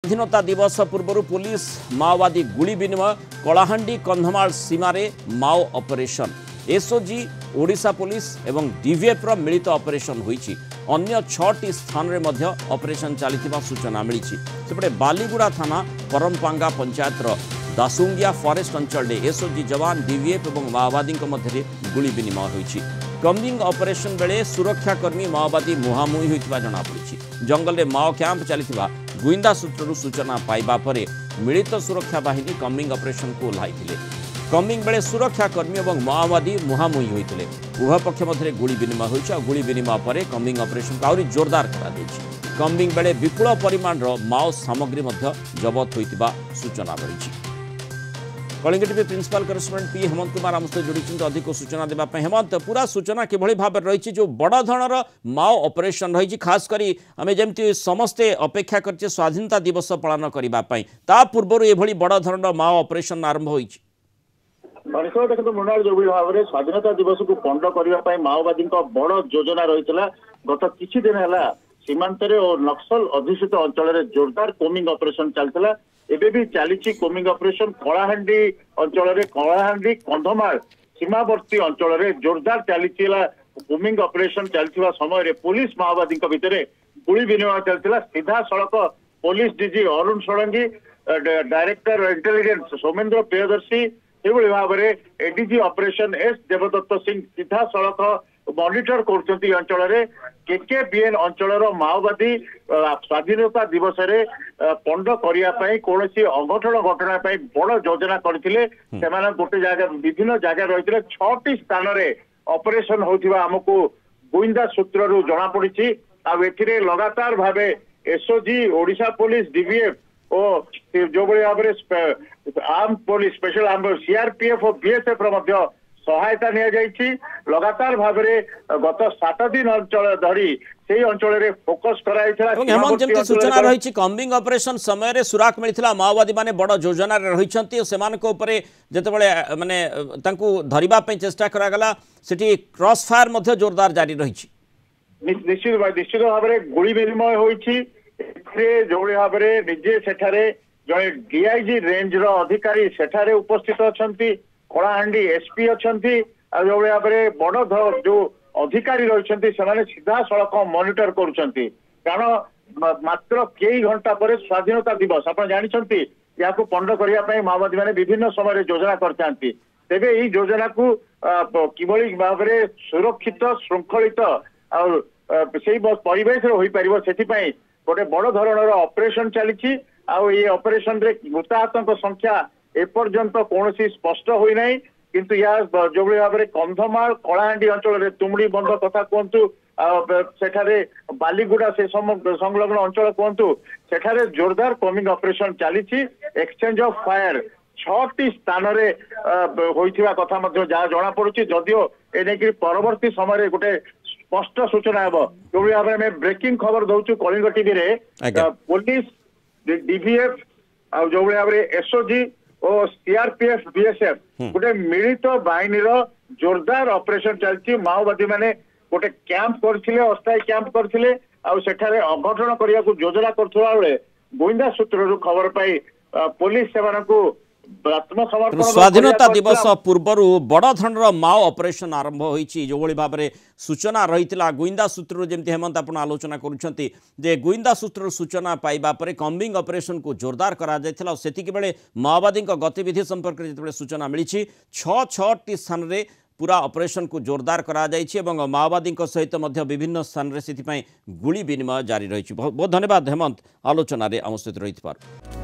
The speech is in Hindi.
स्वाधीनता दिवस पूर्व पुलिस माओवादी गुली विनिमय कलाहांडी कंधमाल सीमार माओ ऑपरेशन एसओजी ओडिशा पुलिस एवं डीवीएफ रो मिलित ऑपरेशन होईछि। अन्य 6टी स्थान रे मध्य ऑपरेशन चलिथिबा सूचना मिली। सेपटे बालीगुड़ा थाना परमपांगा पंचायत रो दासुंगिया फॉरेस्ट अंचल एसओजी जवान डीवीएफ एवं माओवादी मध्य गुली विनिमय होईछि। कम्बिंग ऑपरेशन बेले सुरक्षाकर्मी माओवादी मुहांमुही होइतिबा जणा पड़िछि। जंगल में माओ कैंप चलिथिबा गुइंदा सूत्रु सूचना पाइबा परे मिलित सुरक्षा बाहिनी कम्बिंग ऑपरेशन को ओह्लाइथिले। कम्बिंग बेले सुरक्षाकर्मी और माओवादी मुहांमुही होइतिले। उभय पक्ष मध्य गुली विनिमय होइछि और गुली विनिमय परे कम्बिंग ऑपरेशन को आउरी जोरदार करा दैछि। कम्बिंग बेले विपुल परिमाण रो माओ सामग्री मध्य जबत होइतिबा सूचना मिलिछि। Kalinga TV principal correspondent P Hemant Kumar आम सहित जोड़ी अधिक सूचना देवाई। हेमंत पूरा सूचना किभली भाव रही जो बड़ धरणर माओ ऑपरेशन रही खास करी आम जमी समस्ते अपेक्षा कर स्वाधीनता दिवस पालन करने ता पूर्व ये बड़ धरणर माओ ऑपरेशन आरंभ हो देखो मृणाल जो भाव में स्वाधीनता दिवस को पंड करने माओवादी बड़ योजना रही गत किछि दिन है सीमांत और नक्सल अधुषित अंचल जोरदार कोमिंग ऑपरेशन चलता एबे भी चली कोमिंग ऑपरेशन कलाहांडी अंचल कलाहांडी कंधमाल सीमावर्ती अंचल जोरदार चली कोमिंग ऑपरेशन चलता समय पुलिस माओवादी भितर गुली विनिमय चलता। सीधा सड़क police DG Arun Shadangi director intelligence Somendra Priyadarshi भाव में ADG operation S Devdutt Singh सीधा सड़क मॉनिटर कर अंचल केकेबीएन अंचल माओवादी स्वाधीनता दिवस रे पंड करने कौन अघटन घटना बड़ योजना करते गोटे जगह विभिन्न जगह रही 6टी स्थान में ऑपरेशन होता आमको गुइंदा सूत्रु जना पड़ी। आए लगातार भाव एसओजी ओडिशा पुलिस डीवीएफ और जो भाव में arm police special arm CRPF और बीएसएफ सहायता लगातार भाव में गत 7 दिन अंचल धरी से अंचल फोकस कर सूचना रही कम्बिंग ऑपरेशन समय सुराक मिलता माओवादी माने बड़ योजना रही जितेबाला माने धरने चेष्टा करागला सेठी क्रॉस फायर जोरदार जारी रही निश्चित भाव में गुली विनिमय होती जो भाव में निजे सेठारे जड़े डीआईजी रेंज रो अधिकारी सेठारे उपस्थित अच्छा कलाहांडी एसपी अच्छा जो भाव में बड़ जो अधिकारी रही सीधा सड़क मॉनिटर करुँच कारण मात्र कई घंटा पर स्वाधीनता दिवस आप जानते या पंड करने माओवादी मैंने विभिन्न समय योजना करते तेरे यही योजना को किभली भाव में सुरक्षित श्रृंखलित और परिवेश हो पार गोटे बड़ धरणर ऑपरेशन चली ऑपरेशन रे मृताहत संख्या एपर्यंत कौन स्पष्ट होना किंतु या जो भाव में कंधमाल कलाहांडी अंचल तुमड़ी बंध कथा कहतु सेठारे बालीगुड़ा से संलग्न अंचल कहतु सेठारे जोरदार कमिंग ऑपरेशन चली एक्सचेंज ऑफ फायर 6टी स्थान होइथिबा कथा जहाँ जना पड़ुछि जदियो एने परवर्ती समय गोटे स्पष्ट सूचना है जो भाव में ब्रेकिंग खबर दौचु कलिंग टीवी रे पुलिस डीवीएफ और जो भाव में एसओजी और सीआरपीएफ बीएसएफ गोटे मिलित बाहिनी जोरदार ऑपरेशन चलती माओवादी माने गोटे कैंप करथिले अस्थायी कैंप करथिले और सेठारे अघटन करिया को योजना करथुवा बेले गोविंदा सूत्ररु खबर पाई पुलिस सेवान को आत्मसमर्पण स्वाधीनता दिवस पूर्व बड़ धरणर माओ ऑपरेशन आरंभ होईछि जो भाव में सूचना रही गुइंदा सूत्रु जमी हेमंत आप आलोचना करुँचे गुइंदा सूत्रु सूचना पाइबा परे कम्बिंग ऑपरेशन को जोरदार करा सेतिकी बेले माओवादी गतिविधि संपर्क में सूचना मिली 6टी स्थान में पूरा ऑपरेशन को जोरदार करा माओवादी सहित विभिन्न स्थान में से गुली विनिमय जारी रही। बहुत बहुत धन्यवाद हेमंत आलोचन आम सहित रही।